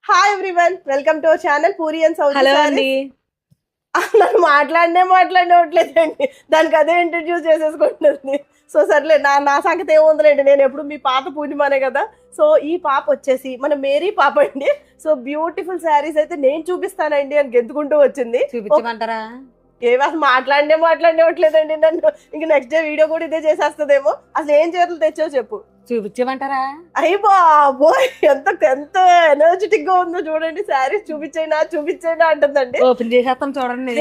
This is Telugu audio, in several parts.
Hi everyone, welcome to our channel Puri and Souji hello sarees. అండి. నన్ను మాట్లాడట్లేదండి, దానికి అదే ఇంట్రడ్యూస్ చేసేసుకుంటుంది. సో సర్లే, నా సంగతి ఏముందిలేండి, నేను ఎప్పుడు మీ పాత పూర్ణిమానే కదా. సో ఈ పాప వచ్చేసి మన మేరీ పాప అండి. సో బ్యూటిఫుల్ శారీస్ అయితే నేను చూపిస్తానండి అని గెంతుకుంటూ వచ్చింది. చూపించమంటారా? ఏమి అసలు మాట్లాడనివ్వట్లేదండి నన్ను. ఇంక నెక్స్ట్ డే వీడియో కూడా ఇదే చేసేస్తుందేమో. అసలు ఏం చేతులు తెచ్చో చెప్పు. చూపించమంటారా? అయ్యి బాబోయ్, ఎంత ఎంత ఎనర్జెటిక్ గా ఉందో చూడండి. శారీస్ చూపించైనా అంటుందండి. ఓపెన్ చేసేస్తాను చూడండి.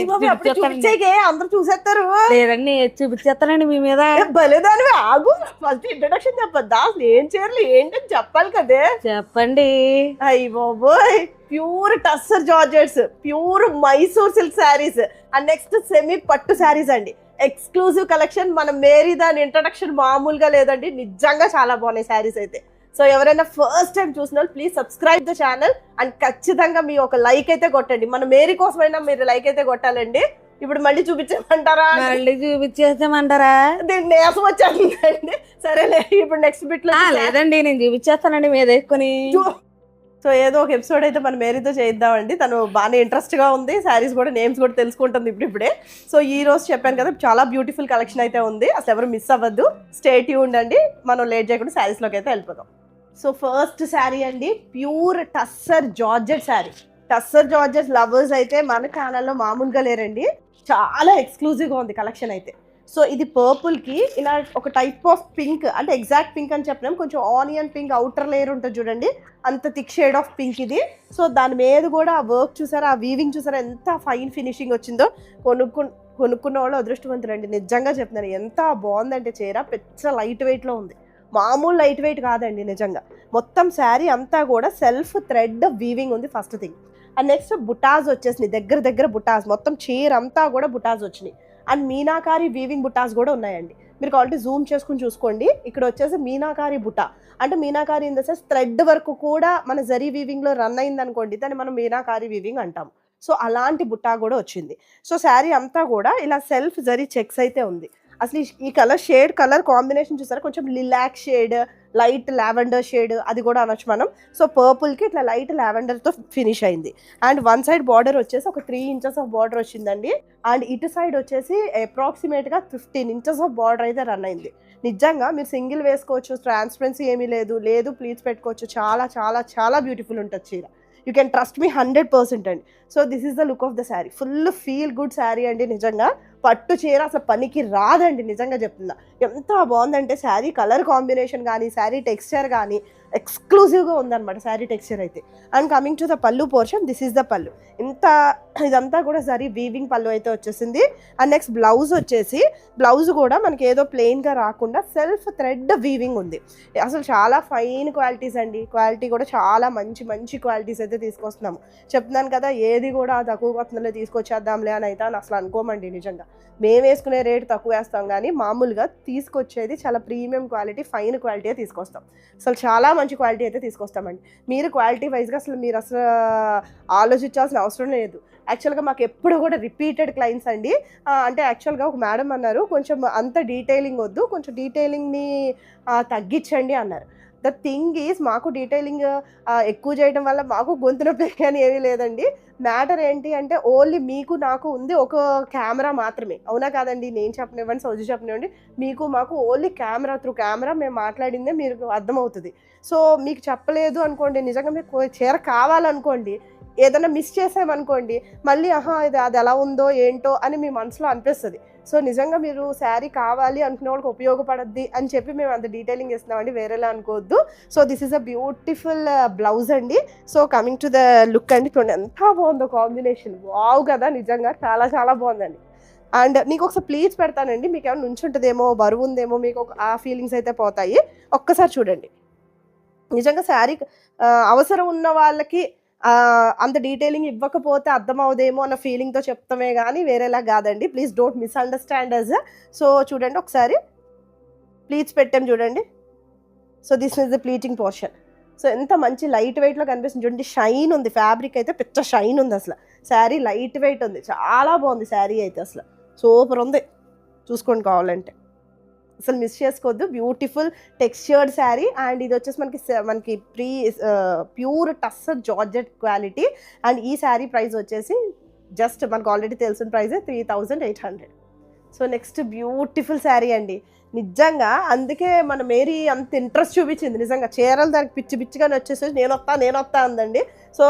చూపించేకే అందరు చూసేస్తారు. లేదండి, చూపించేస్తానండి మీ మీద. భలేదానివి, ఆగు, ఫస్ట్ ఇంట్రొడక్షన్ చెప్పద్దా? అసలు ఏం చేయాలి ఏంటని చెప్పాలి కదే. చెప్పండి. అయ్యి బాబోయ్, pure tussar georgettes, pure Mysore silk saris and next semi పట్టు శారీస్ అండి. Exclusive collection. మన మేరీ దాని ఇంట్రడక్షన్ మామూలుగా లేదండి, నిజంగా చాలా బాగున్నాయి శారీస్ అయితే. సో ఎవరైనా ఫస్ట్ టైం చూసిన వాళ్ళు please subscribe the channel and ఖచ్చితంగా మీ ఒక లైక్ అయితే కొట్టండి. మన మేరీ కోసమైనా మీరు లైక్ అయితే కొట్టాలండి. ఇప్పుడు మళ్ళీ చూపించమంటారా? మళ్ళీ చూపించేస్తామంటారా? దీన్ని నేసం వచ్చేస్తుందండి. సరేలే, ఇప్పుడు నెక్స్ట్ బిట్ లో లేదండి, నేను చూపించేస్తానండి మీద ఎక్కుని. సో ఏదో ఒక ఎపిసోడ్ అయితే మన మేరీతో చేద్దామండి. తను బాగానే ఇంట్రెస్ట్ గా ఉంది. శారీస్ కూడా నేమ్స్ కూడా తెలుసుకుంటుంది ఇప్పుడే. సో ఈ రోజు చెప్పాను కదా, చాలా బ్యూటిఫుల్ కలెక్షన్ అయితే ఉంది. అసలు ఎవరు మిస్ అవ్వద్దు, స్టే ట్యూన్డ్ అండి. మనం లేట్ చేయకుండా శారీస్ లోకి అయితే వెళ్ళిపోదాం. సో ఫస్ట్ శారీ అండి, pure tussar georgette sari. Tussar georgette lovers అయితే మన ఛానల్లో మామూలుగా లేరండి. చాలా ఎక్స్క్లూజివ్గా ఉంది కలెక్షన్ అయితే. సో ఇది పర్పుల్కి ఇలా ఒక టైప్ ఆఫ్ పింక్, అంటే ఎగ్జాక్ట్ పింక్ అని చెప్పినాం, కొంచెం ఆనియన్ పింక్ అవుటర్ లేయర్ ఉంటుంది చూడండి, అంత థిక్ షేడ్ ఆఫ్ పింక్ ఇది. సో దాని మీద కూడా ఆ వర్క్ చూసారా, ఆ వీవింగ్ చూసారా, ఎంత ఫైన్ ఫినిషింగ్ వచ్చిందో. కొనుక్కున్న వాళ్ళు అదృష్టవంతులండి, నిజంగా చెప్తున్నాను. ఎంత బాగుందంటే చీర, పెద్ద లైట్ వెయిట్లో ఉంది. మామూలు లైట్ వెయిట్ కాదండి నిజంగా. మొత్తం శారీ అంతా కూడా సెల్ఫ్ థ్రెడ్ వీవింగ్ ఉంది ఫస్ట్ థింగ్. అండ్ నెక్స్ట్ బుటాస్ వచ్చేసినాయి, దగ్గర బుటాస్, మొత్తం చీర అంతా కూడా బుటాస్ వచ్చినాయి. అండ్ మీనాకారి వీవింగ్ బుటాస్ కూడా ఉన్నాయండి. మీరు క్వాలిటీ జూమ్ చేసుకుని చూసుకోండి. ఇక్కడ వచ్చేసి మీనాకారి బుటా, అంటే meenakari in the sense thread వరకు కూడా మన జరీ వీవింగ్లో రన్ అయింది అనుకోండి, దాన్ని మనం మీనాకారి వీవింగ్ అంటాం. సో అలాంటి బుట్టా కూడా వచ్చింది. సో శారీ అంతా కూడా ఇలా సెల్ఫ్ జరీ చెక్స్ అయితే ఉంది. అసలు ఈ కలర్ కాంబినేషన్ చూసారా, కొంచెం lilac shade, light lavender shade, అది కూడా అనొచ్చు మనం. సో పర్పుల్కి ఇట్లా లైట్ లావెండర్తో ఫినిష్ అయింది. అండ్ వన్ సైడ్ బార్డర్ వచ్చేసి ఒక 3 inches ఆఫ్ బార్డర్ వచ్చిందండి. అండ్ ఇటు సైడ్ వచ్చేసి అప్రాక్సిమేట్గా 15 inches ఆఫ్ బార్డర్ అయితే రన్ అయింది. నిజంగా మీరు సింగిల్ వేసుకోవచ్చు, ట్రాన్స్పరెన్సీ ఏమీ లేదు ప్లీజ్ పెట్టుకోవచ్చు. చాలా చాలా చాలా బ్యూటిఫుల్ ఉంటుంది చీర. యూ కెన్ ట్రస్ట్ మీ 100% అండి. So this is the look of the sari. Full feel good sari అండి. నిజంగా పట్టు చీర అసలు పనికి రాదండి, నిజంగా చెప్తున్నా. ఎంత బాగుందంటే శారీ కలర్ కాంబినేషన్ కానీ, శారీ టెక్స్చర్ కానీ ఎక్స్క్లూజివ్గా ఉందన్నమాట శారీ టెక్స్చర్ అయితే. And coming to the pallu portion, this is the పళ్ళు. ఇదంతా కూడా సరీ వీవింగ్ పళ్ళు అయితే వచ్చేసింది. అండ్ నెక్స్ట్ బ్లౌజ్ కూడా మనకి ఏదో ప్లెయిన్గా రాకుండా సెల్ఫ్ థ్రెడ్ వీవింగ్ ఉంది. అసలు చాలా ఫైన్ క్వాలిటీస్ అండి. క్వాలిటీ కూడా చాలా మంచి క్వాలిటీస్ అయితే తీసుకొస్తున్నాము. చెప్తున్నాను కదా, ఏది కూడా తక్కువ కొత్తలో తీసుకొచ్చేద్దాంలే అని అయితే అసలు అనుకోమండి. నిజంగా మేము వేసుకునే రేటు తక్కువ వేస్తాం, కానీ మామూలుగా తీసుకొచ్చేది చాలా ప్రీమియం క్వాలిటీ, ఫైన్ క్వాలిటీ తీసుకొస్తాం. అసలు చాలా మంచి క్వాలిటీ అయితే తీసుకొస్తామండి. మీరు క్వాలిటీ వైజ్గా మీరు అసలు ఆలోచించాల్సిన అవసరం లేదు. యాక్చువల్గా మాకు ఎప్పుడు కూడా రిపీటెడ్ క్లయింట్స్ అండి. అంటే యాక్చువల్గా ఒక మేడం అన్నారు, కొంచెం అంత డీటెయిలింగ్ వద్దు, కొంచెం డీటెయిలింగ్ని తగ్గించండి అన్నారు. ద థింగ్ ఈజ్, మాకు డీటెయిలింగ్ ఎక్కువ చేయడం వల్ల మాకు గొంతు నొప్పి కానీ ఏమీ లేదండి. మ్యాటర్ ఏంటి అంటే ఓన్లీ మీకు నాకు ఉంది ఒక కెమెరా మాత్రమే. అవునా కాదండి? నేను చెప్పనివ్వండి, సౌజీ చెప్పనివ్వండి, మీకు మాకు ఓన్లీ త్రూ కెమెరా మేము మాట్లాడిందే మీకు అర్థమవుతుంది. సో మీకు చెప్పలేదు అనుకోండి, నిజంగా మీకు చీర కావాలనుకోండి, ఏదైనా మిస్ చేసామనుకోండి, మళ్ళీ అది ఎలా ఉందో ఏంటో అని మీ మనసులో అనిపిస్తుంది. సో నిజంగా మీరు శారీ కావాలి అనుకునే వాళ్ళకి ఉపయోగపడద్ది అని చెప్పి మేము అంత డీటెయిలింగ్ ఇస్తున్నామండి, వేరేలా అనుకోవద్దు. So this is a beautiful blouse అండి. So coming to the look అండి, చూడండి ఎంత బాగుందో కాంబినేషన్. వావ్ కదా, నిజంగా చాలా చాలా బాగుందండి. అండ్ నీకు ఒకసారి ప్లీజ్ పెడతానండి, మీకు ఏమైనా నుంచుంటుందేమో, బరువు ఉందేమో, మీకు ఆ ఫీలింగ్స్ అయితే పోతాయి. ఒక్కసారి చూడండి. నిజంగా శారీ అవసరం ఉన్న వాళ్ళకి అంత డీటెయిలింగ్ ఇవ్వకపోతే అర్థమవుదేమో అన్న ఫీలింగ్తో చెప్తామే కానీ వేరేలా కాదండి. Please don't misunderstand us. So చూడండి ఒకసారి, ప్లీట్స్ పెట్టాం చూడండి. So this is the pleating portion. So ఎంత మంచి లైట్ వెయిట్లో కనిపిస్తుంది చూడండి. షైన్ ఉంది, ఫ్యాబ్రిక్ అయితే పెద్ద షైన్ ఉంది. అసలు శారీ లైట్ వెయిట్ ఉంది, చాలా బాగుంది శారీ అయితే. అసలు సూపర్ ఉంది, చూసుకోండి కావాలంటే. అసలు మిస్ చేసుకోవద్దు. బ్యూటిఫుల్ టెక్స్చర్డ్ శారీ అండ్ ఇది వచ్చేసి మనకి pure tussar georgette quality and ఈ శారీ ప్రైస్ వచ్చేసి జస్ట్ మనకు ఆల్రెడీ తెలిసిన ప్రైజే 3800. సో నెక్స్ట్ బ్యూటిఫుల్ శారీ అండి. నిజంగా అందుకే మన మేరీ అంత ఇంట్రెస్ట్ చూపించింది. నిజంగా చీరలు దానికి పిచ్చిగానే వచ్చేసి నేను వస్తా అందండి. సో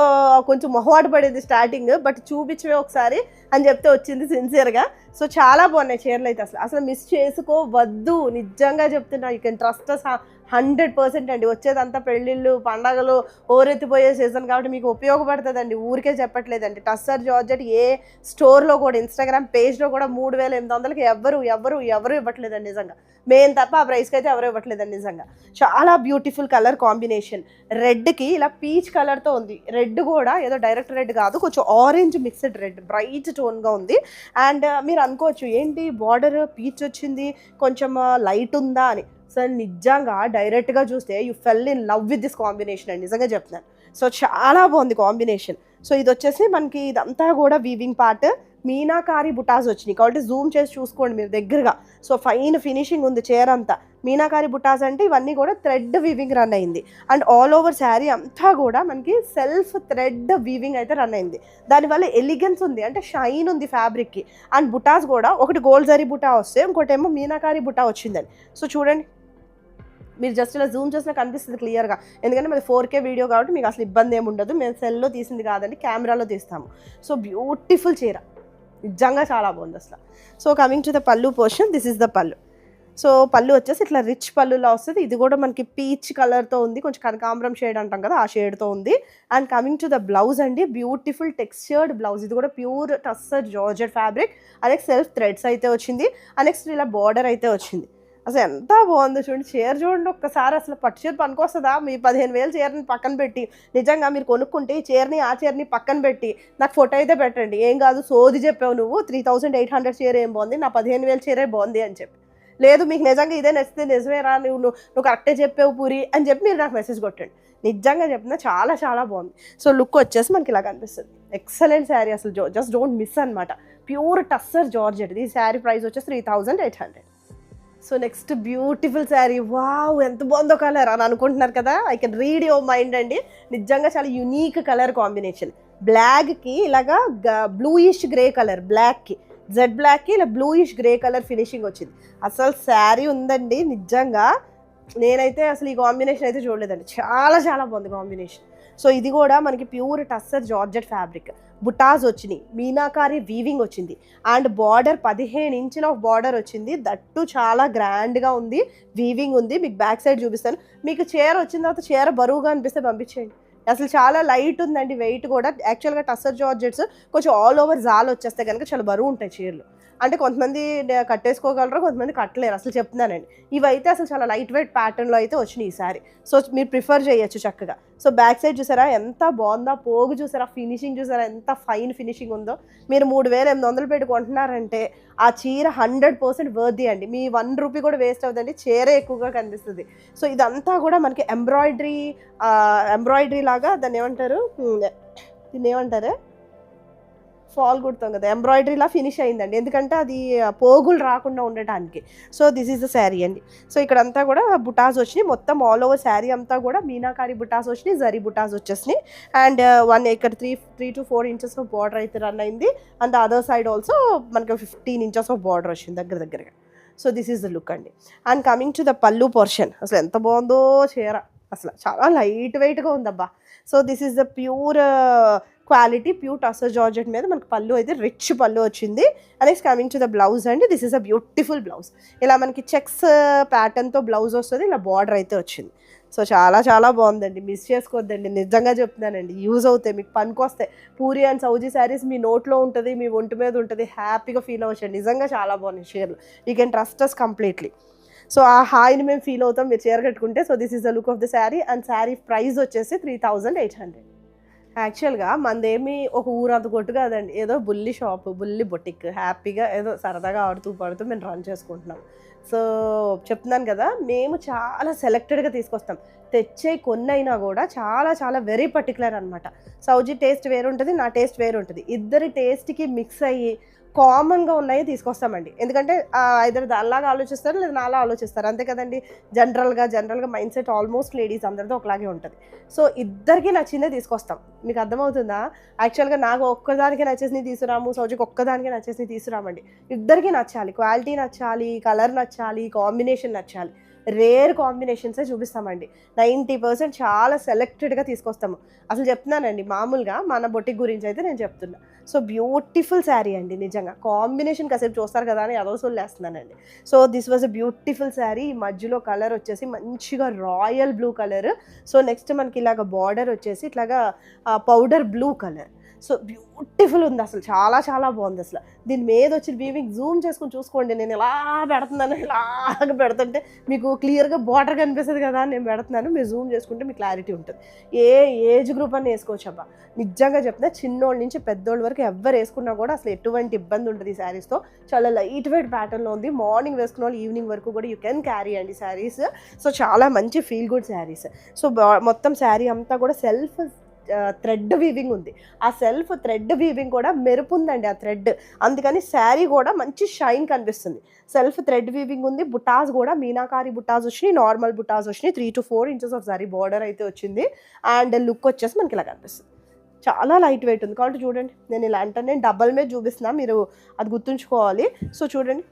కొంచెం మొహమాట పడేది స్టార్టింగ్, బట్ చూపించవే ఒకసారి అని చెప్తే వచ్చింది సిన్సియర్గా. సో చాలా బాగున్నాయి చీరలు అయితే, అసలు మిస్ చేసుకోవద్దు. నిజంగా చెప్తున్నా, యూ కెన్ ట్రస్ట్ అస్ 100% అండి. వచ్చేదంతా పెళ్ళిళ్ళు పండగలు ఓరెత్తిపోయే సీజన్ కాబట్టి మీకు ఉపయోగపడుతుందండి. ఊరికే చెప్పట్లేదండి. టస్సర్ జార్జెట్ ఏ స్టోర్లో కూడా ఇన్స్టాగ్రామ్ పేజ్లో కూడా 3800కి ఎవరు ఇవ్వట్లేదండి నిజంగా. మెయిన్ తప్ప ఆ ప్రైస్కి అయితే ఎవరు ఇవ్వట్లేదండి నిజంగా. చాలా బ్యూటిఫుల్ కలర్ కాంబినేషన్. రెడ్కి ఇలా పీచ్ కలర్తో ఉంది. రెడ్ కూడా ఏదో డైరెక్ట్ రెడ్ కాదు, కొంచెం ఆరెంజ్ మిక్స్డ్ రెడ్, బ్రైట్ టోన్గా ఉంది. అండ్ మీరు అనుకోవచ్చు ఏంటి బార్డర్ పీచ్ వచ్చింది, కొంచెం లైట్ ఉందా అని. సో నిజంగా డైరెక్ట్గా చూస్తే you fell in love with this combination అండి, నిజంగా చెప్తున్నాను. సో చాలా బాగుంది కాంబినేషన్. సో ఇది వచ్చేసి మనకి ఇదంతా కూడా వీవింగ్ పార్ట్, మీనాకారి బుటాస్ వచ్చినాయి కాబట్టి జూమ్ చేసి చూసుకోండి మీరు దగ్గరగా. సో ఫైన్ ఫినిషింగ్ ఉంది చీర అంతా. మీనాకారి బుటాస్ అంటే ఇవన్నీ కూడా థ్రెడ్ వీవింగ్ రన్ అయింది. అండ్ ఆల్ ఓవర్ శారీ అంతా కూడా మనకి సెల్ఫ్ థ్రెడ్ వీవింగ్ అయితే రన్ అయింది. దానివల్ల ఎలిగెన్స్ ఉంది, అంటే షైన్ ఉంది ఫ్యాబ్రిక్కి. అండ్ బుటాస్ కూడా ఒకటి గోల్డ్ జరీ బుటా వస్తే ఇంకోటి ఏమో మీనాకారి బుటా వచ్చిందని. సో చూడండి, మీరు జస్ట్ ఇలా జూమ్ చేసినా కనిపిస్తుంది క్లియర్గా, ఎందుకంటే మాది 4K వీడియో కాబట్టి మీకు అసలు ఇబ్బంది ఏమి ఉండదు. మేము సెల్లో తీసింది కాదండి, కెమెరాలో తీస్తాము. సో బ్యూటిఫుల్ చీర, నిజంగా చాలా బాగుంది అసలు. So coming to the pallu portion, this is the పళ్ళు. సో పళ్ళు వచ్చేసి ఇట్లా రిచ్ పళ్ళులా వస్తుంది. ఇది కూడా మనకి పీచ్ కలర్తో ఉంది, కొంచెం కనకాంబరం షేడ్ అంటాం కదా ఆ షేడ్తో ఉంది. And coming to the blouse అండి, బ్యూటిఫుల్ టెక్స్చర్డ్ బ్లౌజ్. ఇది కూడా ప్యూర్ టస్సర్ జార్జెట్ ఫ్యాబ్రిక్, అదే సెల్ఫ్ థ్రెడ్స్ అయితే వచ్చింది. నెక్స్ట్ ఇలా బార్డర్ అయితే వచ్చింది. అసలు ఎంత బాగుందో చూడండి, చీర చూడండి ఒక్కసారి. అసలు పట్టు చీర పనికొస్తుందా? మీ 15,000 చీరని పక్కన పెట్టి నిజంగా మీరు కొనుక్కుంటే ఈ చీరని ఆ చీరని పక్కన పెట్టి నాకు ఫోటో అయితే పెట్టండి. ఏం కాదు సోది చెప్పావు నువ్వు, 3800 చీర ఏం బాగుంది, నా 15,000 చీరే బాగుంది అని చెప్పి. లేదు మీకు నిజంగా ఇదే నచ్చితే నిజమేరా, నువ్వు కరెక్టే చెప్పావు పూరి అని చెప్పి మీరు నాకు మెసేజ్ కొట్టండి. నిజంగా చెప్తున్నా చాలా చాలా బాగుంది. సో లుక్ వచ్చేసి మనకి ఇలా కనిపిస్తుంది. ఎక్సలెంట్ శారీ, అసలు జస్ట్ డోంట్ మిస్ అనమాట. Pure tussar georgette. ఈ శారీ ప్రైస్ వచ్చేసి 3800. So next beautiful sari. Wow ఎంత బాగుందో కలర్ అని అనుకుంటున్నారు కదా, I can read your mind అండి. నిజంగా చాలా యునీక్ కలర్ కాంబినేషన్. బ్లాక్కి ఇలాగా బ్లూయిష్ గ్రే కలర్, బ్లాక్కి జెడ్ బ్లాక్కి ఇలా బ్లూయిష్ గ్రే కలర్ ఫినిషింగ్ వచ్చింది. అసలు శారీ ఉందండి నిజంగా. నేనైతే అసలు ఈ కాంబినేషన్ అయితే చూడలేదండి, చాలా చాలా బాగుంది కాంబినేషన్. సో ఇది కూడా మనకి ప్యూర్ టస్సర్ జార్జెట్ ఫ్యాబ్రిక్, బుటాస్ వచ్చినాయి, మీనాకారి వీవింగ్ వచ్చింది. అండ్ బార్డర్ 15 ఇంచుల బార్డర్ వచ్చింది. దట్టు చాలా గ్రాండ్గా ఉంది, వీవింగ్ ఉంది. మీకు బ్యాక్ సైడ్ చూపిస్తాను. మీకు చీర వచ్చిన తర్వాత చీర బరువుగా అనిపిస్తే పంపించేయండి. అసలు చాలా లైట్ ఉందండి, వెయిట్ కూడా. యాక్చువల్గా టస్సర్ జార్జెట్స్ కొంచెం ఆల్ ఓవర్ జాల్ వచ్చేస్తే కనుక చాలా బరువు ఉంటాయి చీరలు. అంటే కొంతమంది కట్టేసుకోగలరు, కొంతమంది కట్టలేరు, అసలు చెప్తున్నానండి. ఇవైతే అసలు చాలా లైట్ వెయిట్ ప్యాటర్న్లో అయితే వచ్చినాయి ఈ సారీ. సో మీరు ప్రిఫర్ చేయొచ్చు చక్కగా. సో బ్యాక్ సైడ్ చూసారా ఎంత బాగుందో, పోగు చూసారా, ఫినిషింగ్ చూసారా ఎంత ఫైన్ ఫినిషింగ్ ఉందో. మీరు 3800 పెట్టి కొంటున్నారంటే ఆ చీర 100% వర్తీ అండి. మీ 1 రూపీ కూడా వేస్ట్ అవుతుందండి, చీరే ఎక్కువగా కనిపిస్తుంది. సో ఇదంతా కూడా మనకి ఎంబ్రాయిడరీ లాగా దాన్ని ఏమంటారు, దీన్ని ఏమంటారు, ఫాల్ కుడతాం కదా, ఎంబ్రాయిడరీలా ఫినిష్ అయిందండి. ఎందుకంటే అది పోగులు రాకుండా ఉండటానికి. So this is the sari అండి. సో ఇక్కడంతా కూడా బుటాస్ వచ్చినాయి. మొత్తం ఆల్ ఓవర్ శారీ అంతా కూడా మీనాకారి బుటాస్ వచ్చినాయి, జరీ బుటాస్ వచ్చేసినాయి. అండ్ ఇక్కడ 3 to 4 ఇంచెస్ ఆఫ్ బార్డర్ అయితే రన్ అయింది. అండ్ అదర్ సైడ్ ఆల్సో మనకి 15 ఇంచెస్ ఆఫ్ బార్డర్ వచ్చింది దగ్గరగా. So this is the look అండి. And coming to the pallu portion, అసలు ఎంత బాగుందో చీర, అసలు చాలా లైట్ వెయిట్గా ఉందబ్బా. So this is the pure quality, pure tussar georgette మీద మనకి పళ్ళు అయితే రిచ్ పళ్ళు వచ్చింది. Next coming to the blouse అండి, this is a beautiful blouse. ఇలా మనకి చెక్స్ ప్యాటర్న్తో బ్లౌజ్ వస్తుంది, ఇలా బార్డర్ అయితే వచ్చింది. సో చాలా చాలా బాగుందండి, మిస్ చేసుకోవద్దండి, నిజంగా చెప్తున్నానండి. యూజ్ అవుతాయి, మీకు పనికొస్తాయి. పూరి అండ్ సౌజీ శారీస్ మీ నోట్లో ఉంటుంది, మీ ఒంటి మీద ఉంటుంది, హ్యాపీగా ఫీల్ అవ్వచ్చు. నిజంగా చాలా బాగున్నాయి చీరలు. You can trust us completely. So ఆ హాయిని మేము ఫీల్ అవుతాం మీరు చీర కట్టుకుంటే. So this is the look of the sari. And sari price వచ్చేసి 3800. యాక్చువల్గా మనదేమి ఒక ఊరంత కొట్టు కాదండి, ఏదో బుల్లి షాప్, బుల్లి బొటిక్, హ్యాపీగా ఏదో సరదాగా ఆడుతూ పడుతూ మేము రన్ చేసుకుంటున్నాం. సో చెప్తున్నాను కదా, మేము చాలా సెలెక్టెడ్గా తీసుకొస్తాం. తెచ్చే కొన్ని అయినా కూడా చాలా చాలా వెరీ పర్టికులర్ అనమాట. సౌజీ టేస్ట్ వేరు ఉంటుంది, నా టేస్ట్ వేరు ఉంటుంది. ఇద్దరి టేస్ట్కి మిక్స్ అయ్యి కామన్గా ఉన్నాయి తీసుకొస్తామండి. ఎందుకంటే ఐదర్ దానిలాగా ఆలోచిస్తారు లేదా నాలా ఆలోచిస్తారు, అంతే కదండి. జనరల్గా మైండ్ సెట్ ఆల్మోస్ట్ లేడీస్ అందరితో ఒకలాగే ఉంటుంది. సో ఇద్దరికి నచ్చిందే తీసుకొస్తాం. మీకు అర్థమవుతుందా? యాక్చువల్గా నాకు ఒక్కదానికి నచ్చేసి తీసుకురాము, సౌజకి ఒక్కదానికి నచ్చేసి తీసుకురామండి. ఇద్దరికి నచ్చాలి, క్వాలిటీ నచ్చాలి, కలర్ నచ్చాలి, కాంబినేషన్ నచ్చాలి. రేర్ కాంబినేషన్సే చూపిస్తామండి. 90% చాలా సెలెక్టెడ్గా తీసుకొస్తాము. అసలు చెప్తున్నానండి, మామూలుగా మన బొటిక్ గురించి అయితే నేను చెప్తున్నా. సో బ్యూటిఫుల్ శారీ అండి, నిజంగా కాంబినేషన్ కాసేపు చూస్తారు కదా అని అదోసోలు వేస్తున్నానండి. So this was a beautiful sari. ఈ మధ్యలో కలర్ వచ్చేసి మంచిగా royal blue colour. So next మనకి ఇలాగ బార్డర్ వచ్చేసి ఇట్లాగా powder blue colour. So beautiful ఉంది, అసలు చాలా చాలా బాగుంది. అసలు దీని మీద వచ్చి వీవింగ్ జూమ్ చేసుకుని చూసుకోండి. నేను ఇలా పెడుతున్నాను, ఇలాగ పెడుతుంటే మీకు క్లియర్గా బార్డర్ కనిపిస్తుంది కదా అని నేను పెడుతున్నాను. మీరు జూమ్ చేసుకుంటే మీకు క్లారిటీ ఉంటుంది. ఏ ఏజ్ గ్రూప్ అని వేసుకోవచ్చు అబ్బా, నిజంగా చెప్తున్నా. చిన్నోళ్ళ నుంచి పెద్దోళ్ళ వరకు ఎవరు వేసుకున్నా కూడా అసలు ఎటువంటి ఇబ్బంది ఉంటుంది ఈ శారీస్తో. చాలా లైట్ వెయిట్ ప్యాటర్న్లో ఉంది. మార్నింగ్ వేసుకున్న వాళ్ళు ఈవినింగ్ వరకు కూడా యూ కెన్ క్యారీ అండి శారీస్. సో చాలా మంచి ఫీల్ గుడ్ శారీస్. సో మొత్తం శారీ అంతా కూడా సెల్ఫ్ థ్రెడ్ వీవింగ్ ఉంది. ఆ సెల్ఫ్ థ్రెడ్ వీవింగ్ కూడా మెరుపు ఉందండి ఆ థ్రెడ్, అందుకని శారీ కూడా మంచి షైన్ కనిపిస్తుంది. సెల్ఫ్ థ్రెడ్ వీవింగ్ ఉంది. బుటాస్ కూడా మీనాకారి బుటాస్ వచ్చినాయి, నార్మల్ బుటాస్ వచ్చినాయి. 3 to 4 inches of sari border అయితే వచ్చింది. అండ్ లుక్ వచ్చేసి మనకి ఇలా కనిపిస్తుంది. చాలా లైట్ వెయిట్ ఉంది. కాబట్టి చూడండి, నేను ఇలా అంటే నేను డబల్ మీద చూపిస్తున్నా, మీరు అది గుర్తుంచుకోవాలి. సో చూడండి,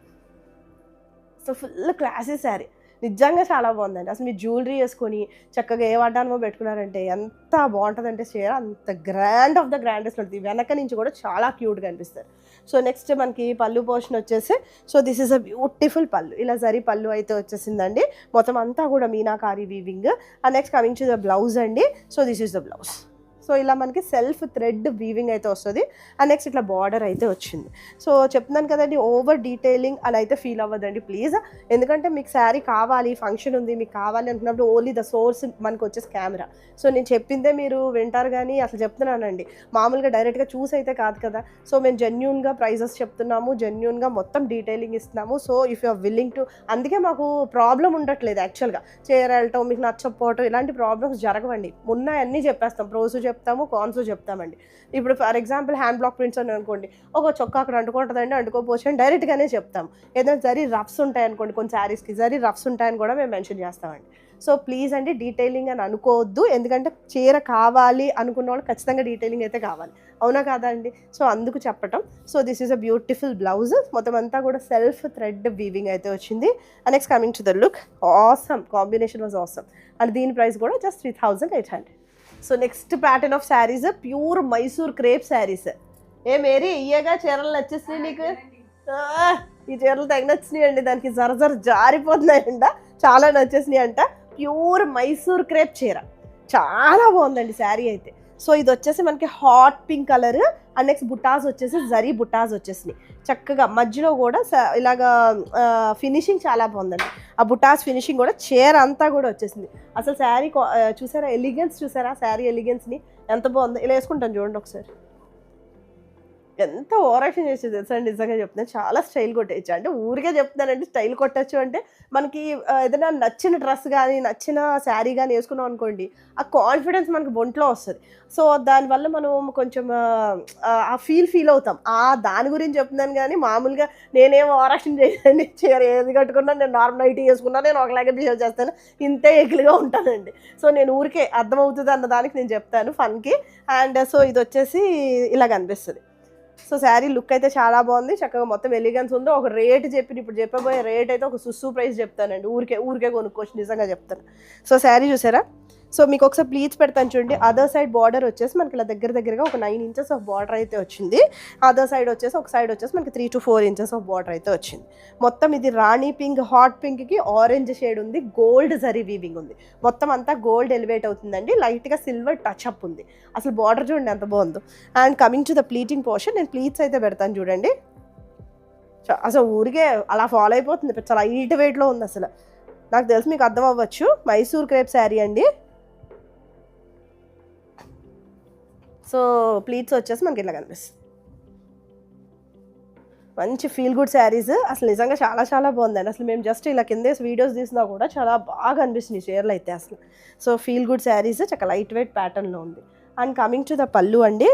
సో ఫుల్ క్లాసీ శారీ, నిజంగా చాలా బాగుందండి. అసలు మీరు జ్యువెలరీ వేసుకొని చక్కగా ఏ వడ్డానమో పెట్టుకున్నారంటే ఎంత బాగుంటుందంటే చీర, అంత గ్రాండ్ ఆఫ్ ద గ్రాండెస్ట్ ఉంటుంది. వెనక నుంచి కూడా చాలా క్యూట్గా అనిపిస్తారు. సో నెక్స్ట్ మనకి పళ్ళు పోర్షన్ వచ్చేసి, so this is a beautiful pallu. ఇలా జరీ పళ్ళు అయితే వచ్చేసిందండి. మొత్తం అంతా కూడా meenakari weaving. And next coming to the blouse అండి. So this is the blouse. So ఇలా మనకి సెల్ఫ్ థ్రెడ్ వీవింగ్ అయితే వస్తుంది. అండ్ నెక్స్ట్ ఇట్లా బార్డర్ అయితే వచ్చింది. సో చెప్తున్నాను కదండి, ఓవర్ డీటెయిలింగ్ అలా అయితే ఫీల్ అవ్వదండి ప్లీజ్. ఎందుకంటే మీకు శారీ కావాలి, ఫంక్షన్ ఉంది, మీకు కావాలి అనుకున్నప్పుడు ఓన్లీ ద సోర్స్ మనకు వచ్చేసి కెమెరా. సో నేను చెప్పిందే మీరు వింటారు కానీ అసలు చెప్తున్నానండి, మామూలుగా డైరెక్ట్గా చూసి అయితే కాదు కదా. సో మేము జెన్యూన్గా ప్రైజెస్ చెప్తున్నాము, జెన్యూన్గా మొత్తం డీటెయిలింగ్ ఇస్తున్నాము. So if you are willing to, అందుకే మాకు ప్రాబ్లం ఉండట్లేదు యాక్చువల్గా. చీర వెళ్ళటం, మీకు నచ్చకపోవటం, ఇలాంటి ప్రాబ్లమ్స్ జరగవండి. మొన్న అన్నీ చెప్పేస్తాం, ప్రోస్ చెప్తాము, కాన్స్ చెప్తామండి. ఇప్పుడు for example hand block prints అని అనుకోండి, ఒక చొక్కా అక్కడ అంటుకుంటుందండి, అంటుకోపోవచ్చు అని డైరెక్ట్గానే చెప్తాము. ఏదైనా జరీ రఫ్స్ ఉంటాయనుకోండి, కొన్ని శారీస్కి జరీ రఫ్స్ ఉంటాయని కూడా మేము మెన్షన్ చేస్తామండి. సో ప్లీజ్ అండి, డీటెయిలింగ్ అని అనుకోవద్దు. ఎందుకంటే చీర కావాలి అనుకున్న వాళ్ళు ఖచ్చితంగా డీటెయిలింగ్ అయితే కావాలి, అవునా కాదా అండి? సో అందుకు చెప్పటం. So this is a beautiful blouse. మొత్తం అంతా కూడా సెల్ఫ్ థ్రెడ్ వీవింగ్ అయితే వచ్చింది. And next coming to the look, awesome combination was awesome. And దీని ప్రైస్ కూడా just 3,800. So next pattern of saris pure Mysore crepe saris. ఏ మేరీ ఇయ్యగా చీరలు నచ్చేసినాయి నీకు? ఈ చీరలు తెగ నచ్చినాయి అండి, దానికి జర జారిపోతున్నాయంట, చాలా నచ్చేసినాయి అంట. ప్యూర్ మైసూర్ క్రేప్ చీర, చాలా బాగుందండి శారీ అయితే. సో ఇది వచ్చేసి మనకి hot pink colour. And next బుటాస్ వచ్చేసి జరీ బుటాస్ వచ్చేసినాయి చక్కగా. మధ్యలో కూడా ఇలాగా ఫినిషింగ్ చాలా బాగుందండి. ఆ బుటాస్ ఫినిషింగ్ కూడా చీర అంతా కూడా వచ్చేసింది. అసలు శారీ చూసారా, ఎలిగెన్స్ చూసారా, శారీ ఎలిగెన్స్ని ఎంత బాగుందో. ఇలా వేసుకుంటాను చూడండి ఒకసారి, ఎంత ఓవరాక్షన్ చేసేది తెలుసా అండి, నిజంగా చెప్తున్నాను. చాలా స్టైల్ కొట్టేయచ్చు, అంటే ఊరికే చెప్తున్నానండి స్టైల్ కొట్టచ్చు. అంటే మనకి ఏదైనా నచ్చిన డ్రెస్ కానీ నచ్చిన శారీ కానీ వేసుకున్నాం అనుకోండి, ఆ కాన్ఫిడెన్స్ మనకి ఒంట్లో వస్తుంది. సో దానివల్ల మనం కొంచెం ఆ ఫీల్ అవుతాం. దాని గురించి చెప్తున్నాను కానీ మామూలుగా నేనేం ఓవరాక్షన్ చేయండి. చీర ఏది కట్టుకున్నా, నేను నార్మల్ నైటీ వేసుకున్నా నేను ఒకలాగే బిహేవ్ చేస్తాను, ఇంతే ఎగిలిగా ఉంటానండి. సో నేను ఊరికే అర్థమవుతుంది అన్న దానికి నేను చెప్తాను ఫన్కి. అండ్ సో ఇది వచ్చేసి ఇలా కనిపిస్తుంది. సో శారీ లుక్ అయితే చాలా బాగుంది, చక్కగా మొత్తం ఎలిగెన్స్ ఉంది. ఒక రేట్ ఇప్పుడు చెప్పబోయే రేట్ అయితే ఒక సుస్సు ప్రైస్ చెప్తానండి, ఊరికే కొనుక్కోవచ్చు, నిజంగా చెప్తాను. సో శారీ చూసారా, సో మీకు ఒకసారి ప్లీజ్ పెడతాను చూడండి. అదర్ సైడ్ బార్డర్ వచ్చేసి మనకి ఇలా దగ్గరగా ఒక 9 inches ఆఫ్ బార్డర్ అయితే వచ్చింది. అదర్ సైడ్ వచ్చేసి ఒక సైడ్ వచ్చేసి మనకి 3 to 4 inches ఆఫ్ బార్డర్ అయితే వచ్చింది. మొత్తం ఇది రాణి పింక్, హాట్ పింక్కి ఆరెంజ్ షేడ్ ఉంది, గోల్డ్ జరీ వీవింగ్ ఉంది. మొత్తం అంతా గోల్డ్ ఎలివేట్ అవుతుందండి, లైట్గా సిల్వర్ టచ్ అప్ ఉంది. అసలు బార్డర్ చూడండి ఎంత బాగుందో. And coming to the pleating portion, నేను ప్లీట్స్ అయితే పెడతాను చూడండి. అసలు ఊరికే అలా ఫాలో అయిపోతుంది, చాలా లైట్ వెయిట్లో ఉంది. అసలు నాకు తెలిసి మీకు అర్థం అవ్వచ్చు, మైసూర్ క్రేప్ శారీ అండి. సో ప్లీట్స్ వచ్చేసి మనకి ఇట్లా కనిపిస్తుంది. మంచి ఫీల్ గుడ్ శారీస్, అసలు నిజంగా చాలా చాలా బాగుందండి. అసలు మేము జస్ట్ ఇలా కింద వీడియోస్ తీసినా కూడా చాలా బాగా అనిపిస్తుంది చీరలు అయితే అసలు. సో ఫీల్ గుడ్ శారీస్, చాలా లైట్ వెయిట్ ప్యాటర్న్లో ఉంది. అండ్ కమింగ్ టు ద పళ్ళు అండి.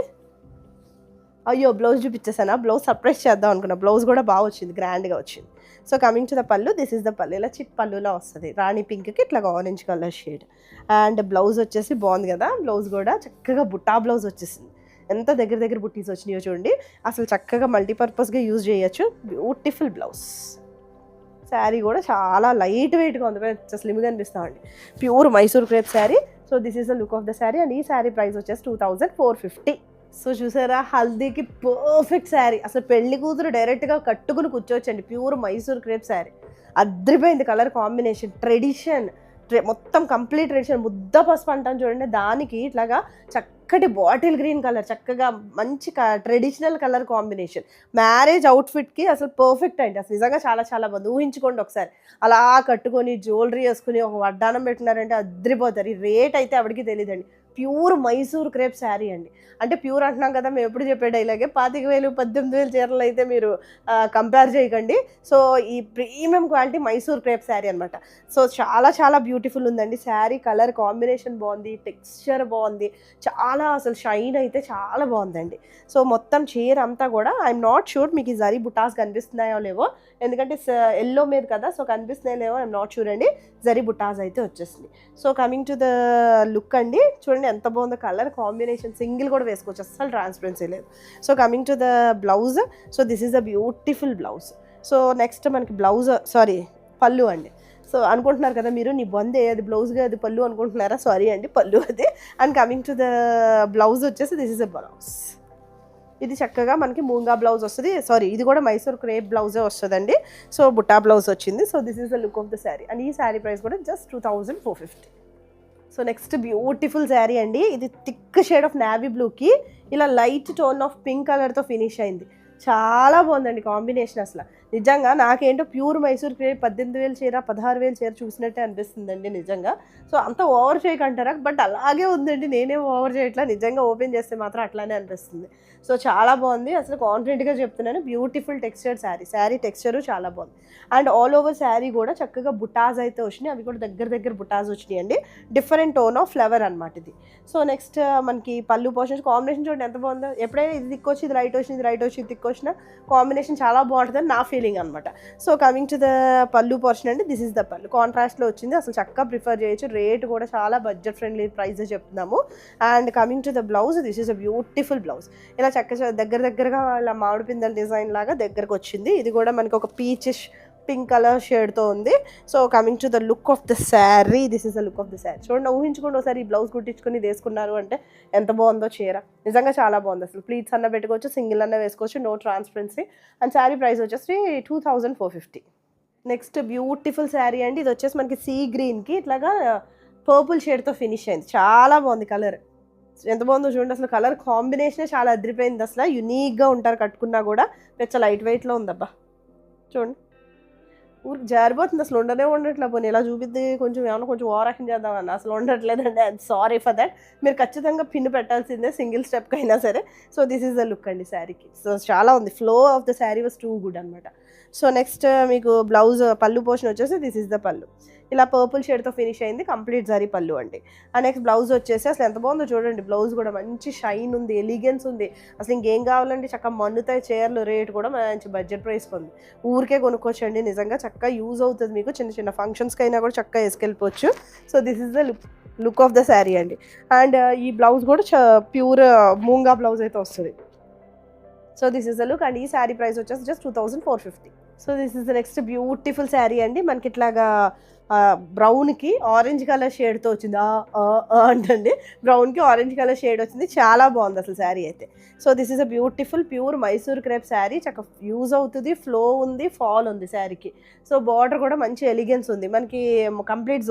అయ్యో బ్లౌజ్ చూపించేసానా, బ్లౌజ్ సర్ప్రైజ్ చేద్దాం అనుకున్నా. బ్లౌజ్ కూడా బాగా వచ్చింది, గ్రాండ్గా వచ్చింది. సో కమింగ్ టు ద పళ్ళు, దిస్ ఇస్ ద పళ్ళు. ఇలా చిట్ పళ్ళులా వస్తుంది, రాణి పింక్కి ఇట్లా orange colour shade. And blouse వచ్చేసి బాగుంది కదా, బ్లౌజ్ కూడా చక్కగా బుట్టా బ్లౌజ్ వచ్చేసింది. ఎంత దగ్గర దగ్గర బుట్టీస్ వచ్చినాయో చూడండి. అసలు చక్కగా మల్టీపర్పస్గా యూజ్ చేయొచ్చు. Beautiful blouse. శారీ కూడా చాలా లైట్ వెయిట్గా ఉంది, స్లిమ్గా అనిపిస్తామండి. Pure Mysore crepe sari. So this is the look of the sari. And ఈ శారీ ప్రైస్ వచ్చేసి 2450. సో చూసారా, హల్దీకి పర్ఫెక్ట్ శారీ. అసలు పెళ్లి కూతురు డైరెక్ట్గా కట్టుకుని కూర్చోవచ్చండి. ప్యూర్ మైసూర్ క్రేప్ శారీ అద్రిపోయింది. కలర్ కాంబినేషన్, ట్రెడిషన్ మొత్తం కంప్లీట్ ట్రెడిషన్. ముద్ద పసుపు అంటాను చూడండి, దానికి ఇట్లాగా చక్కటి బాటిల్ గ్రీన్ కలర్, చక్కగా మంచి ట్రెడిషనల్ కలర్ కాంబినేషన్. మ్యారేజ్ అవుట్ఫిట్కి అసలు పర్ఫెక్ట్ అండి. అసలు నిజంగా చాలా చాలా బాగుంది. ఊహించుకోండి ఒకసారి అలా కట్టుకొని జ్యువెలరీ వేసుకుని ఒక వడ్డానం పెట్టినారంటే అద్రిపోతారు. ఈ రేట్ అయితే ఎవరికి తెలియదండి. ప్యూర్ మైసూర్ క్రేప్ శారీ అండి. అంటే ప్యూర్ అంటున్నాం కదా, మేము ఎప్పుడు చెప్పే డైలాగే. 25,000 18,000 చీరలు అయితే మీరు కంపేర్ చేయకండి. సో ఈ premium quality Mysore crepe sari అనమాట. సో చాలా చాలా బ్యూటిఫుల్ ఉందండి శారీ. కలర్ కాంబినేషన్ బాగుంది, టెక్స్చర్ బాగుంది, చాలా అసలు షైన్ అయితే చాలా బాగుందండి. సో మొత్తం చీర అంతా కూడా ఐఎమ్ నాట్ షూర్ మీకు ఈ జరీ బుటాస్ కనిపిస్తున్నాయో లేవో, ఎందుకంటే ఎల్లో మీద కదా, సో కనిపిస్తున్నాయో లేవో ఐఎమ్ నాట్ షూర్ అండి. జరీ బుటాస్ అయితే వచ్చేసింది. So coming to the look అండి, చూడండి ఎంత బాగుందో కలర్ కాంబినేషన్. సింగిల్ కూడా వేసుకోవచ్చు, అస్సలు ట్రాన్స్పరెన్సీ లేదు. So coming to the blouse. So this is a beautiful blouse. So next మనకి బ్లౌజ్ పళ్ళు అండి. సో అనుకుంటున్నారు కదా మీరు, నీ బందే అది బ్లౌజ్గా అది పళ్ళు అనుకుంటున్నారా? సారీ అండి, పళ్ళు అది. And coming to the blouse వచ్చేసి దిస్ ఇస్ అ బ్లౌజ్. ఇది చక్కగా మనకి మూంగా బ్లౌజ్ వస్తుంది. సారీ, ఇది కూడా మైసూర్ క్రేప్ బ్లౌజే వస్తుందండి. సో బుట్టా బ్లౌజ్ వచ్చింది. So this is the look of the sari. And ఈ శారీ ప్రైస్ కూడా just 2450. So next beautiful sari అండి. ఇది థిక్ షేడ్ ఆఫ్ నావీ బ్లూకి ఇలా లైట్ టోన్ ఆఫ్ పింక్ కలర్తో ఫినిష్ అయింది. చాలా బాగుందండి కాంబినేషన్. అసలు నిజంగా నాకేంటో ప్యూర్ మైసూర్ క్రేప్ 18,000 చీర 16,000 చీర చూసినట్టే అనిపిస్తుందండి నిజంగా. సో అంత ఓవర్ చేయకంటారా, బట్ అలాగే ఉందండి. నేనే ఓవర్ చేయట్లా, నిజంగా ఓపెన్ చేస్తే మాత్రం అట్లానే అనిపిస్తుంది. సో చాలా బాగుంది, అసలు కాన్ఫిడెంట్గా చెప్తున్నాను. Beautiful texture sari. Sari texture చాలా బాగుంది. అండ్ ఆల్ ఓవర్ శారీ కూడా చక్కగా బుటాస్ అయితే వచ్చినాయి. అవి కూడా దగ్గర దగ్గర బుటాస్ వచ్చినాయి అండి. డిఫరెంట్ టోన్ ఆఫ్ ఫ్లవర్ అనమాట ఇది. సో నెక్స్ట్ మనకి పళ్ళు పోర్షన్ కాంబినేషన్ చూడండి ఎంత బాగుందో. ఎప్పుడైనా ఇది దిక్కొచ్చి ఇది రైట్ వచ్చింది, రైట్ వచ్చి ఇది దిక్కొచ్చిన కాంబినేషన్ చాలా బాగుంటుందని నా ఫీలింగ్ అనమాట. So coming to the pallu portion అండి, దిస్ ఇస్ ద పళ్ళు. కాంట్రాస్ట్లో వచ్చింది, అసలు చక్కగా ప్రిఫర్ చేయొచ్చు. రేట్ కూడా చాలా బడ్జెట్ ఫ్రెండ్లీ ప్రైస్ చెప్తున్నాము. And coming to the blouse, this is a beautiful blouse. ఇలా చక్కగా దగ్గరగా ఇలా మామిడి పిందెల డిజైన్ లాగా దగ్గరకు వచ్చింది. ఇది కూడా మనకి ఒక పీచిష్ పింక్ కలర్ షేడ్తో ఉంది. So coming to the look of the sari, this is the look of the sari. చూడండి, ఊహించుకోండి ఒకసారి ఈ బ్లౌజ్ కుట్టించుకొని వేసుకున్నారు అంటే ఎంత బాగుందో చీర. నిజంగా చాలా బాగుంది. అసలు ప్లీట్స్ అన్న పెట్టుకోవచ్చు, సింగిల్ అన్న వేసుకోవచ్చు, no transparency. And sari price వచ్చేసి 2450. నెక్స్ట్ బ్యూటిఫుల్ శారీ అండి. ఇది వచ్చేసి మనకి సీ గ్రీన్కి ఇట్లాగా పర్పుల్ షేడ్తో ఫినిష్ అయింది. చాలా బాగుంది కలర్. ఎంత బాగుందో చూడండి. అసలు కలర్ కాంబినేషనే చాలా అదిరిపోయింది. అసలు యూనిక్గా ఉంటారు కట్టుకున్నా కూడా. పెద్ద లైట్ వెయిట్లో ఉందబ్బా చూడండి. ఊరికి జారిపోతుంది, అసలు ఉండట్లే. పోనీ ఇలా చూపిద్ది కొంచెం ఏమన్నా కొంచెం ఓవర్ యాక్షన్ చేద్దామని, అసలు ఉండట్లేదండి. I'm sorry for that. మీరు ఖచ్చితంగా పిన్ పెట్టాల్సిందే సింగిల్ స్టెప్కి అయినా సరే. So this is the look అండి శారీకి. సో చాలా ఉంది, flow of the sari was too good అనమాట. సో నెక్స్ట్ మీకు బ్లౌజ్ పళ్ళు పోర్షన్ వచ్చేసి దిస్ ఇస్ ద పళ్ళు. ఇలా పర్పుల్ షేడ్తో ఫినిష్ అయింది, కంప్లీట్ జరీ పళ్ళు అండి. ఆ నెక్స్ట్ బ్లౌజ్ వచ్చేసి అసలు ఎంత బాగుందో చూడండి. బ్లౌజ్ కూడా మంచి షైన్ ఉంది, ఎలిగెన్స్ ఉంది. అసలు ఇంకేం కావాలండి, చక్కగా మన్నుతాయి చీరలు. రేట్ కూడా మంచి బడ్జెట్ ప్రైస్కి ఉంది. ఊరికే కొనుక్కోవచ్చండి, నిజంగా చక్కగా యూజ్ అవుతుంది మీకు. చిన్న చిన్న ఫంక్షన్స్కి అయినా కూడా చక్కగా వేసుకెళ్ళిపోవచ్చు. So this is the look of the sari అండి. అండ్ ఈ బ్లౌజ్ కూడా ప్యూర్ మూంగా బ్లౌజ్ అయితే వస్తుంది. So this is the look. And ఈ శారీ ప్రైస్ వచ్చేసి just 2450. So this is the next beautiful sari అండి. మనకి ఇట్లాగా బ్రౌన్కి ఆరెంజ్ కలర్ షేడ్తో వచ్చింది. అంటండి, బ్రౌన్కి ఆరెంజ్ కలర్ షేడ్ వచ్చింది. చాలా బాగుంది అసలు శారీ అయితే. So this is a beautiful pure Mysore crepe sari. చక్కగా యూజ్ అవుతుంది, ఫ్లో ఉంది, ఫాల్ ఉంది శారీకి. సో బార్డర్ కూడా మంచి ఎలిగెన్స్ ఉంది. మనకి కంప్లీట్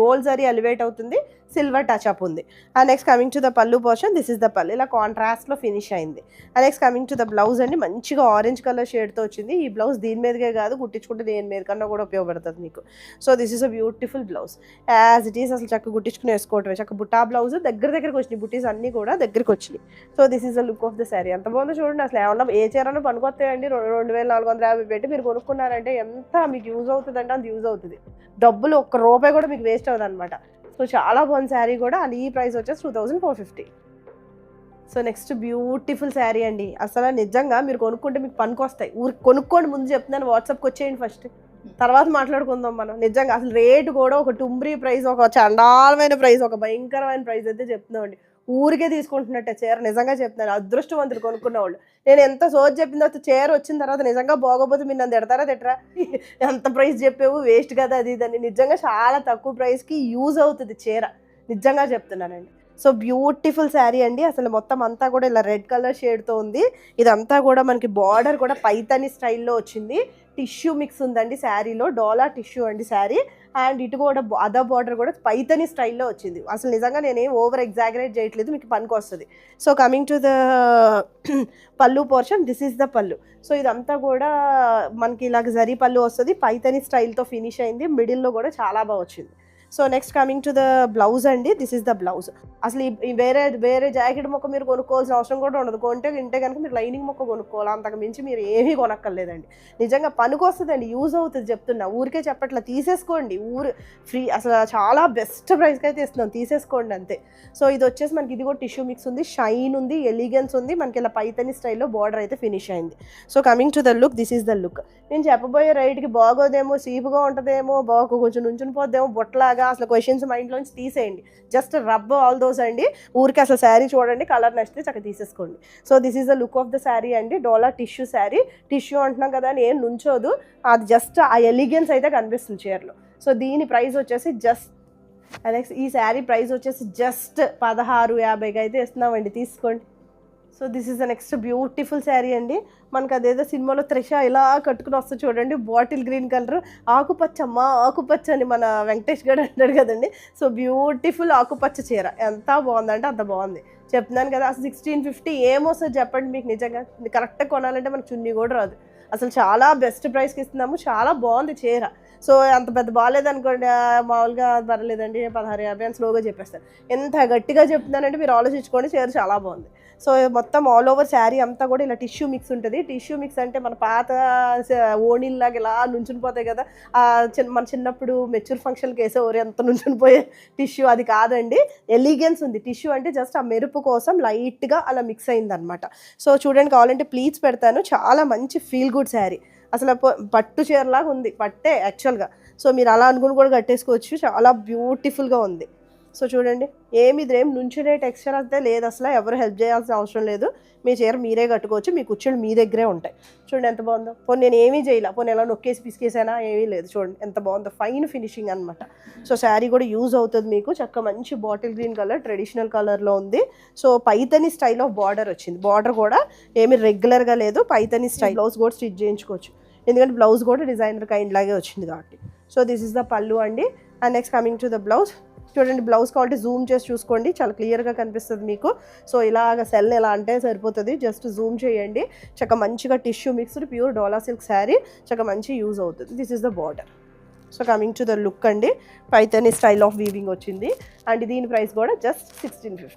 గోల్డ్ జరీ ఎలివేట్ అవుతుంది, సిల్వర్ టచ్ అప్ ఉంది. And next coming to the pallu portion, this is the pallu. ఇలా కాంట్రాస్ట్లో ఫినిష్ అయింది. And next coming to the blouse అండి, మంచిగా ఆరెంజ్ కలర్ షేడ్తో వచ్చింది. ఈ బ్లౌజ్ దీని మీదకే కాదు, కుట్టించుకుంటే దేని మీద కన్నా కూడా ఉపయోగపడుతుంది మీకు. So this is a beautiful blouse. As it is అసలు చక్కగా కుట్టించుకుని వేసుకోవటమే. చక్కగా బుట్టా బ్లౌజ్ దగ్గరికి వచ్చినాయి, బుట్టీస్ అన్నీ కూడా దగ్గరికి వచ్చినాయి. So this is the look of the sari. ఎంత బాగుందో చూడండి. అసలు ఏమన్నా ఏ చీరలో పనికొస్తాయండి. 2450 పెట్టి మీరు కొనుక్కున్నారంటే ఎంత మీకు యూజ్ అవుతుంది అంటే అంత యూజ్ అవుతుంది. డబ్బులు ఒక్క రూపాయి కూడా మీకు వేస్ట్ అవుతుంది అనమాట. సో చాలా బాగుంది శారీ కూడా. అండ్ ఈ ప్రైస్ వచ్చేసి 2450. సో నెక్స్ట్ బ్యూటిఫుల్ శారీ అండి. అసలు నిజంగా మీరు కొనుక్కుంటే మీకు పనికొస్తాయి. కొనుక్కోండి, ముందు చెప్తున్నాను, వాట్సాప్కి వచ్చేయండి ఫస్ట్, తర్వాత మాట్లాడుకుందాం మనం. నిజంగా అసలు రేటు కూడా ఒక టుంబ్రీ ప్రైస్, ఒక చండాలమైన ప్రైస్, ఒక భయంకరమైన ప్రైస్ అయితే చెప్తున్నామండి. ఊరికే తీసుకుంటున్నట్టే చీర. నిజంగా చెప్తున్నాను, అదృష్టవంతులు కొనుక్కున్న వాళ్ళు. నేను ఎంత సోజ్ చెప్పిన తర్వాత చీర వచ్చిన తర్వాత నిజంగా బాగోపోతే మీరు నన్ను తిడతారా ఎంత ప్రైస్ చెప్పావు, వేస్ట్ కదా అది ఇదని. నిజంగా చాలా తక్కువ ప్రైస్కి యూజ్ అవుతుంది చీర, నిజంగా చెప్తున్నానండి. సో బ్యూటిఫుల్ శారీ అండి. అసలు మొత్తం అంతా కూడా ఇలా రెడ్ కలర్ షేడ్తో ఉంది. ఇదంతా కూడా మనకి బార్డర్ కూడా పైతాని స్టైల్లో వచ్చింది. టిష్యూ మిక్స్ ఉందండి శారీలో, డోలా టిష్యూ అండి శారీ. అండ్ ఇటు కూడా అదర్ బార్డర్ కూడా పైతాని స్టైల్లో వచ్చింది. అసలు నిజంగా నేనేం ఓవర్ ఎగ్జాగరేట్ చేయట్లేదు, మీకు పనికి వస్తుంది. So coming to the pallu portion, this is the పళ్ళు. సో ఇదంతా కూడా మనకి ఇలాగ జరీ పళ్ళు వస్తుంది, పైతాని స్టైల్తో ఫినిష్ అయింది. మిడిల్లో కూడా చాలా బాగా వచ్చింది. So next coming to the blouse అండి, దిస్ ఈస్ ద బ్లౌజ్. అసలు ఈ వేరే జాకెట్ మొక్క మీరు కొనుక్కోవాల్సిన అవసరం కూడా ఉండదు. కొంటే కనుక మీరు లైనింగ్ మొక్క కొనుక్కోవాలి, అంతకు మించి మీరు ఏమీ కొనక్కర్లేదండి. నిజంగా పనికి వస్తుందండి, యూజ్ అవుతుంది చెప్తున్నా, ఊరికే చెప్పట్లా. తీసేసుకోండి, ఫ్రీ, అసలు చాలా బెస్ట్ ప్రైస్కి అయితే ఇస్తున్నాం, తీసేసుకోండి అంతే. సో ఇది వచ్చేసి మనకి ఇది కూడా టిష్యూ మిక్స్ ఉంది, షైన్ ఉంది, ఎలిగెన్స్ ఉంది, మనకి ఇలా పైతని స్టైల్లో బార్డర్ అయితే ఫినిష్ అయింది. So coming to the look, this is the look. నేను చెప్పబోయే రైట్కి బాగోదేమో, సీపుగా ఉంటుందేమో, కొంచెం నుంచుని పోద్దేమో బొట్టలాగా, అసలు క్వశ్చన్స్ మైండ్లోంచి తీసేయండి. జస్ట్ రబ్ ఆల్ దోస్ అండి. ఊరికి అసలు శారీ చూడండి, కలర్ నచ్చితే చక్కగా తీసేసుకోండి. So this is the look of the sari అండి. డోలా టిష్యూ శారీ. టిష్యూ అంటున్నాం కదా అని ఏం నుంచోదు, అది జస్ట్ ఆ ఎలిగెన్స్ అయితే కనిపిస్తుంది చీరలో. సో దీని ప్రైస్ వచ్చేసి ఈ శారీ ప్రైస్ వచ్చేసి జస్ట్ 1650కి అయితే ఇస్తున్నామండి, తీసుకోండి. So this is the next beautiful sari అండి. మనకు అదేదో సినిమాలో త్రిష ఇలా కట్టుకుని వస్తుంది చూడండి, బాటిల్ గ్రీన్ కలర్, ఆకుపచ్చ అని మన వెంకటేష్ గారు అంటాడు కదండి. సో బ్యూటిఫుల్ ఆకుపచ్చ చీర, ఎంత బాగుందంటే అంత బాగుంది. చెప్తున్నాను కదా, అసలు 1650 ఏమొస్తుంది చెప్పండి మీకు. నిజంగా కరెక్ట్గా కొనాలంటే మనకు చున్నీ కూడా రాదు. అసలు చాలా బెస్ట్ ప్రైస్కి ఇస్తున్నాము, చాలా బాగుంది చీర. సో అంత పెద్ద బాగాలేదనుకోండి, మామూలుగా పర్లేదండి 1650 అని స్లోగా చెప్పేస్తారు. ఎంత గట్టిగా చెప్తున్నానంటే మీరు ఆలోచించుకోండి, చీర చాలా బాగుంది. సో మొత్తం ఆల్ ఓవర్ శారీ అంతా కూడా ఇలా టిష్యూ మిక్స్ ఉంటుంది. టిష్యూ మిక్స్ అంటే మన పాత ఓణీల్లాగా ఇలా నుంచుని పోతాయి కదా, మన చిన్నప్పుడు మెచ్యూర్ ఫంక్షన్కి వేసేవారు ఎంత నుంచుని పోయే టిష్యూ, అది కాదండి. ఎలిగెన్స్ ఉంది. టిష్యూ అంటే జస్ట్ ఆ మెరుపు కోసం లైట్గా అలా మిక్స్ అయిందనమాట. సో చూడండి, కావాలంటే ప్లీజ్ పెడతాను. చాలా మంచి ఫీల్ గుడ్ శారీ, అసలు పట్టు చీరలాగా ఉంది, పట్టే యాక్చువల్గా. సో మీరు అలా అనుకుని కూడా కట్టేసుకోవచ్చు, చాలా బ్యూటిఫుల్గా ఉంది. సో చూడండి, ఏమి నుంచునే టెక్స్చర్ అంతే లేదు, అసలు ఎవరు హెల్ప్ చేయాల్సిన అవసరం లేదు. మీ చీర మీరే కట్టుకోవచ్చు, మీ కుర్చీలు మీ దగ్గరే ఉంటాయి. చూడండి ఎంత బాగుందో. పోనీ నేను ఏమీ చేయాల, పోనీ ఎలా నొక్కేసి పిసికేసానా, ఏమీ లేదు. చూడండి ఎంత బాగుందో, ఫైన్ ఫినిషింగ్ అనమాట. సో శారీ కూడా యూజ్ అవుతుంది మీకు. చక్కగా మంచి బాటిల్ గ్రీన్ కలర్, ట్రెడిషనల్ కలర్లో ఉంది. So Paithani style of border వచ్చింది. బార్డర్ కూడా ఏమి రెగ్యులర్గా లేదు, పైతని స్టైల్. బ్లౌజ్ కూడా స్టిచ్ చేయించుకోవచ్చు, ఎందుకంటే బ్లౌజ్ కూడా డిజైనర్ కైండ్ లాగే వచ్చింది కాబట్టి. సో దిస్ ఇస్ ద పళ్ళు అండి. And next coming to the blouse. చూడండి, బ్లౌజ్ కావాలంటే జూమ్ చేసి చూసుకోండి, చాలా క్లియర్గా కనిపిస్తుంది మీకు. సో ఇలాగ సెల్ ఎలా అంటే సరిపోతుంది, జస్ట్ జూమ్ చేయండి. చక్కగా మంచిగా టిష్యూ మిక్స్డ్ ప్యూర్ డోలా సిల్క్ శారీ, చక్కగా మంచి యూజ్ అవుతుంది. This is the border. So coming to the look అండి, పైతని స్టైల్ ఆఫ్ వీవింగ్ వచ్చింది. అండ్ దీని ప్రైస్ కూడా జస్ట్ 1650.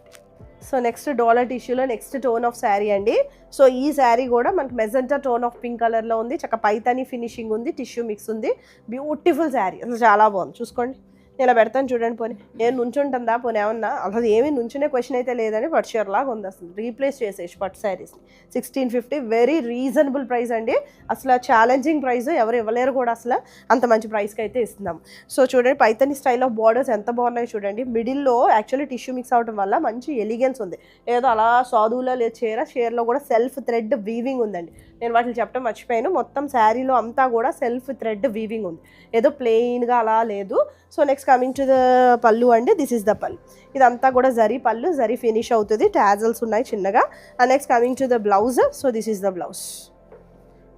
సో నెక్స్ట్ డోలా టిష్యూలో నెక్స్ట్ టోన్ ఆఫ్ శారీ అండి. సో ఈ శారీ కూడా మనకి మెజెంటా టోన్ ఆఫ్ పింక్ కలర్లో ఉంది. చక్కగా పైతని ఫినిషింగ్ ఉంది, టిష్యూ మిక్స్ ఉంది. బ్యూటిఫుల్ శారీ, అసలు చాలా బాగుంది. చూసుకోండి, ఇలా పెడతాను చూడండి. పోనీ ఏం నుంచుంటుందా, పోనీ ఏమన్నా, అసలు ఏమీ నుంచునే క్వశ్చన్ అయితే లేదని పట్టు చీర లాగా ఉంది. అసలు రీప్లేస్ చేసేసి పట్టు శారీస్ని. 1650 వెరీ రీజనబుల్ ప్రైస్ అండి. అసలు ఛాలెంజింగ్ ప్రైస్, ఎవరు ఇవ్వలేరు కూడా అసలు, అంత మంచి ప్రైస్కి అయితే ఇస్తున్నాం. సో చూడండి, పైతని స్టైల్ ఆఫ్ బార్డర్స్ ఎంత బాగున్నాయి చూడండి. మిడిల్లో యాక్చువల్లీ టిష్యూ మిక్స్ అవడం వల్ల మంచి ఎలిగెన్స్ ఉంది. ఏదో అలా సాధువులో లేదు చీరలో కూడా సెల్ఫ్ థ్రెడ్ వీవింగ్ ఉందండి. నేను వాటిని చెప్పడం మర్చిపోయాను. మొత్తం శారీలో అంతా కూడా సెల్ఫ్ థ్రెడ్ వీవింగ్ ఉంది, ఏదో ప్లెయిన్గా అలా లేదు. So next coming to the పళ్ళు అండి, దిస్ ఇస్ ద పళ్ళు. ఇదంతా కూడా జరీ పళ్ళు, జరీ ఫినిష్ అవుతుంది, టాజల్స్ ఉన్నాయి చిన్నగా. And next coming to the blouse. So this is the blouse.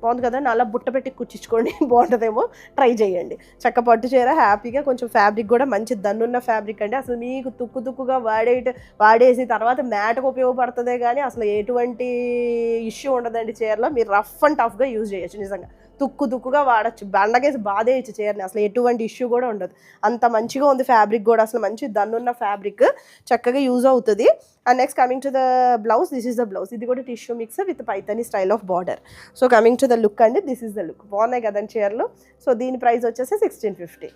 బాగుంది కదా, నల్ల బుట్ట పెట్టి కుచ్చించుకోండి, బాగుంటుందేమో, ట్రై చేయండి. చక్క పట్టు చీర హ్యాపీగా, కొంచెం ఫ్యాబ్రిక్ కూడా మంచి దన్నున్న ఫ్యాబ్రిక్ అండి. అసలు మీకు తుక్కుగా వాడేసి తర్వాత మ్యాట్కి ఉపయోగపడుతుందే కానీ అసలు ఎటువంటి ఇష్యూ ఉండదండి చీరలో. మీరు రఫ్ అండ్ టఫ్గా యూజ్ చేయొచ్చు, నిజంగా తుక్కుగా వాడచ్చు, బండకేసి బాధేయచ్చు చీరని, అసలు ఎటువంటి ఇష్యూ కూడా ఉండదు. అంత మంచిగా ఉంది ఫ్యాబ్రిక్ కూడా, అసలు మంచి దన్నున్న ఫ్యాబ్రిక్, చక్కగా యూజ్ అవుతుంది. And next coming to the blouse, this is the blouse. ఇది కూడా tissue mix with Paithani style of border. So coming to the look అండి, దిస్ ఇస్ ద లుక్. బాగున్నాయి కదండి చీరలు. సో దీని ప్రైస్ వచ్చేసి 1650.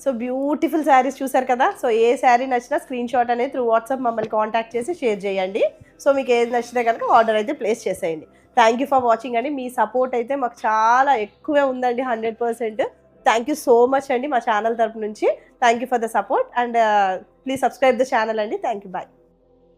సో బ్యూటిఫుల్ శారీస్ చూసారు కదా. సో ఏ శారీ నచ్చినా స్క్రీన్ షాట్ అనేది త్రూ వాట్సాప్ మమ్మల్ని కాంటాక్ట్ చేసి షేర్ చేయండి. సో మీకు ఏది నచ్చితే కనుక ఆర్డర్ అయితే ప్లేస్ చేసేయండి. థ్యాంక్ యూ ఫర్ వాచింగ్ అండి. మీ సపోర్ట్ అయితే మాకు చాలా ఎక్కువే ఉందండి, 100%. థ్యాంక్ యూ సో మచ్ అండి మా ఛానల్ తరపు నుంచి. Thank you for the support and please subscribe the channel అండి. Thank you, bye.